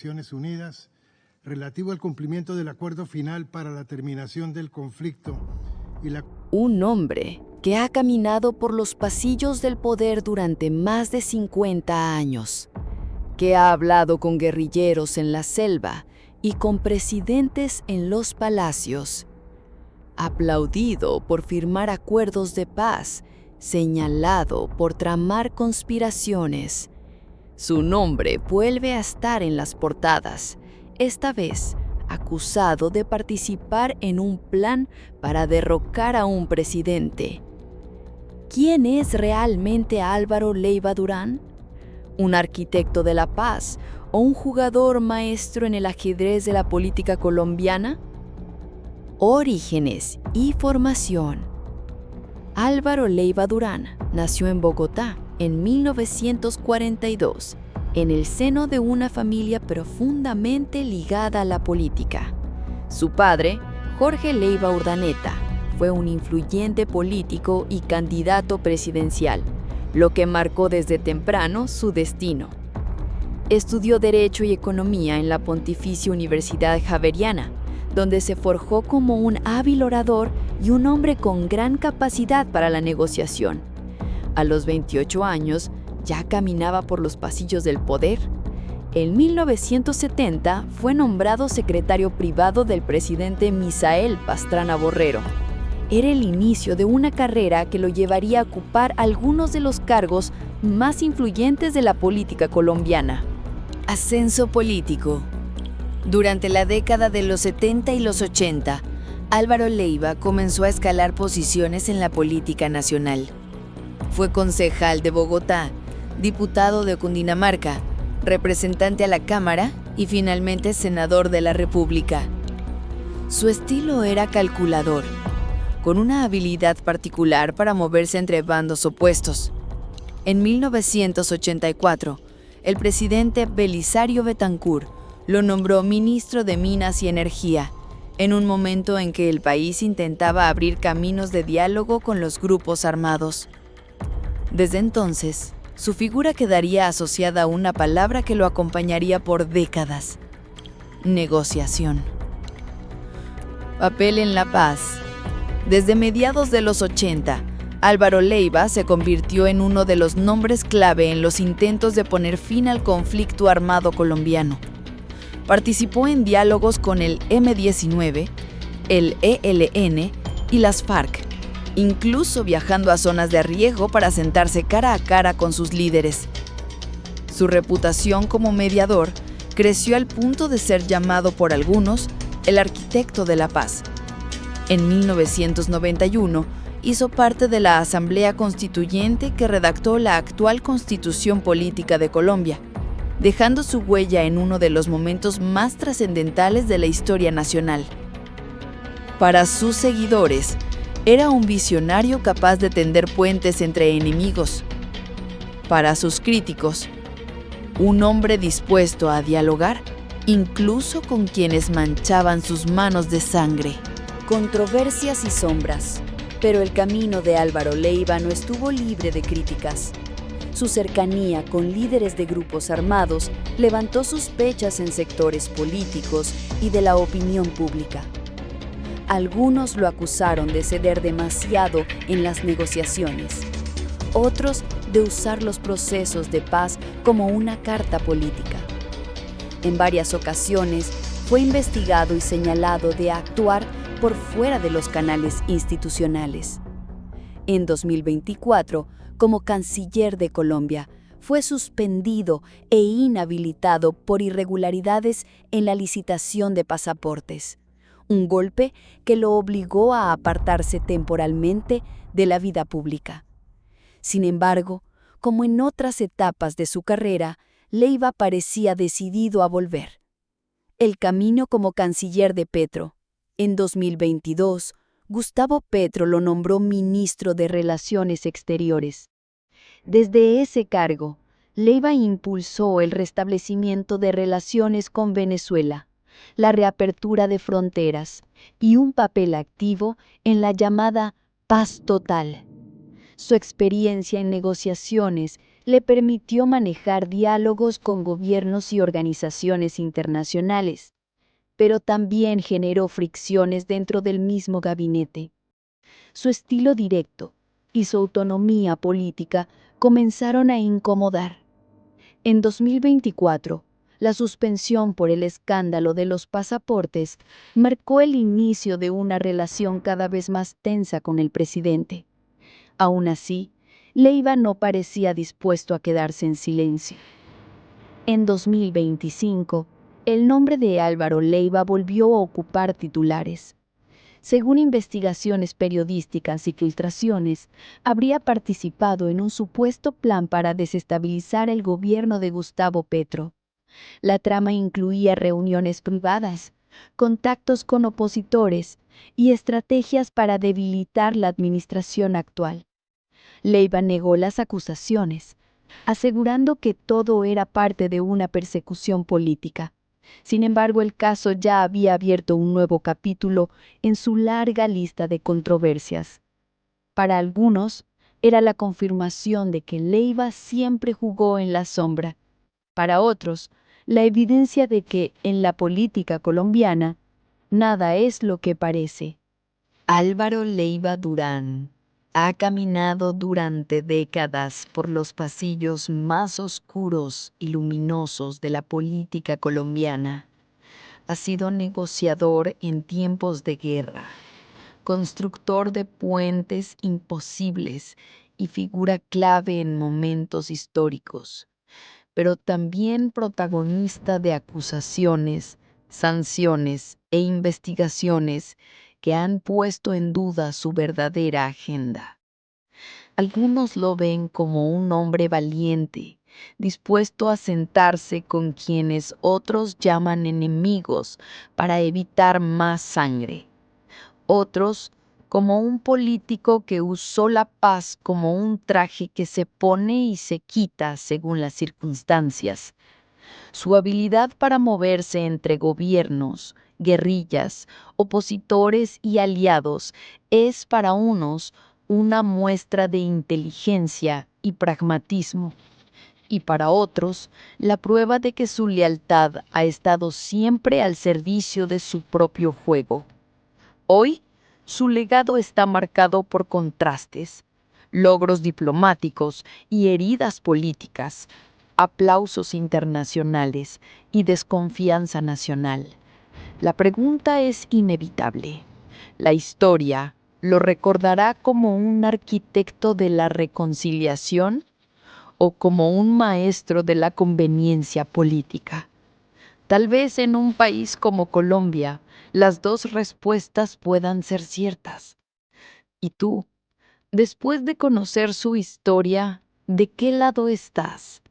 Naciones Unidas relativo al cumplimiento del acuerdo final para la terminación del conflicto y la... Un hombre que ha caminado por los pasillos del poder durante más de 50 años, que ha hablado con guerrilleros en la selva y con presidentes en los palacios, aplaudido por firmar acuerdos de paz, señalado por tramar conspiraciones. Su nombre vuelve a estar en las portadas, esta vez acusado de participar en un plan para derrocar a un presidente. ¿Quién es realmente Álvaro Leiva Durán? ¿Un arquitecto de la paz o un jugador maestro en el ajedrez de la política colombiana? Orígenes y formación. Álvaro Leiva Durán nació en Bogotá en 1942, en el seno de una familia profundamente ligada a la política. Su padre, Jorge Leiva Urdaneta, fue un influyente político y candidato presidencial, lo que marcó desde temprano su destino. Estudió Derecho y Economía en la Pontificia Universidad Javeriana, donde se forjó como un hábil orador y un hombre con gran capacidad para la negociación. A los 28 años, ya caminaba por los pasillos del poder. En 1970 fue nombrado secretario privado del presidente Misael Pastrana Borrero. Era el inicio de una carrera que lo llevaría a ocupar algunos de los cargos más influyentes de la política colombiana. Ascenso político. Durante la década de los 70 y los 80, Álvaro Leiva comenzó a escalar posiciones en la política nacional. Fue concejal de Bogotá, diputado de Cundinamarca, representante a la Cámara y finalmente senador de la República. Su estilo era calculador, con una habilidad particular para moverse entre bandos opuestos. En 1984, el presidente Belisario Betancur lo nombró ministro de Minas y Energía, en un momento en que el país intentaba abrir caminos de diálogo con los grupos armados. Desde entonces, su figura quedaría asociada a una palabra que lo acompañaría por décadas: negociación. Papel en la paz. Desde mediados de los 80, Álvaro Leiva se convirtió en uno de los nombres clave en los intentos de poner fin al conflicto armado colombiano. Participó en diálogos con el M-19, el ELN y las FARC, incluso viajando a zonas de riesgo para sentarse cara a cara con sus líderes. Su reputación como mediador creció al punto de ser llamado por algunos el arquitecto de la paz. En 1991 hizo parte de la Asamblea Constituyente que redactó la actual Constitución Política de Colombia, dejando su huella en uno de los momentos más trascendentales de la historia nacional. Para sus seguidores, era un visionario capaz de tender puentes entre enemigos. Para sus críticos, un hombre dispuesto a dialogar, incluso con quienes manchaban sus manos de sangre. Controversias y sombras, pero el camino de Álvaro Leiva no estuvo libre de críticas. Su cercanía con líderes de grupos armados levantó sospechas en sectores políticos y de la opinión pública. Algunos lo acusaron de ceder demasiado en las negociaciones, otros de usar los procesos de paz como una carta política. En varias ocasiones fue investigado y señalado de actuar por fuera de los canales institucionales. En 2024, como canciller de Colombia, fue suspendido e inhabilitado por irregularidades en la licitación de pasaportes, un golpe que lo obligó a apartarse temporalmente de la vida pública. Sin embargo, como en otras etapas de su carrera, Leiva parecía decidido a volver. El camino como canciller de Petro. En 2022, Gustavo Petro lo nombró ministro de Relaciones Exteriores. Desde ese cargo, Leiva impulsó el restablecimiento de relaciones con Venezuela, la reapertura de fronteras y un papel activo en la llamada paz total. Su experiencia en negociaciones le permitió manejar diálogos con gobiernos y organizaciones internacionales, pero también generó fricciones dentro del mismo gabinete. Su estilo directo y su autonomía política comenzaron a incomodar. En 2024, la suspensión por el escándalo de los pasaportes marcó el inicio de una relación cada vez más tensa con el presidente. Aún así, Leiva no parecía dispuesto a quedarse en silencio. En 2025, el nombre de Álvaro Leiva volvió a ocupar titulares. Según investigaciones periodísticas y filtraciones, habría participado en un supuesto plan para desestabilizar el gobierno de Gustavo Petro. La trama incluía reuniones privadas, contactos con opositores y estrategias para debilitar la administración actual. Leiva negó las acusaciones, asegurando que todo era parte de una persecución política. Sin embargo, el caso ya había abierto un nuevo capítulo en su larga lista de controversias. Para algunos, era la confirmación de que Leiva siempre jugó en la sombra. Para otros, la evidencia de que, en la política colombiana, nada es lo que parece. Álvaro Leiva Durán ha caminado durante décadas por los pasillos más oscuros y luminosos de la política colombiana. Ha sido negociador en tiempos de guerra, constructor de puentes imposibles y figura clave en momentos históricos, pero también protagonista de acusaciones, sanciones e investigaciones que han puesto en duda su verdadera agenda. Algunos lo ven como un hombre valiente, dispuesto a sentarse con quienes otros llaman enemigos para evitar más sangre. Otros como un político que usó la paz como un traje que se pone y se quita según las circunstancias. Su habilidad para moverse entre gobiernos, guerrillas, opositores y aliados es para unos una muestra de inteligencia y pragmatismo, y para otros la prueba de que su lealtad ha estado siempre al servicio de su propio juego. Hoy, su legado está marcado por contrastes, logros diplomáticos y heridas políticas, aplausos internacionales y desconfianza nacional. La pregunta es inevitable. La historia lo recordará como un arquitecto de la reconciliación o como un maestro de la conveniencia política. Tal vez en un país como Colombia, las dos respuestas puedan ser ciertas. ¿Y tú, después de conocer su historia, de qué lado estás?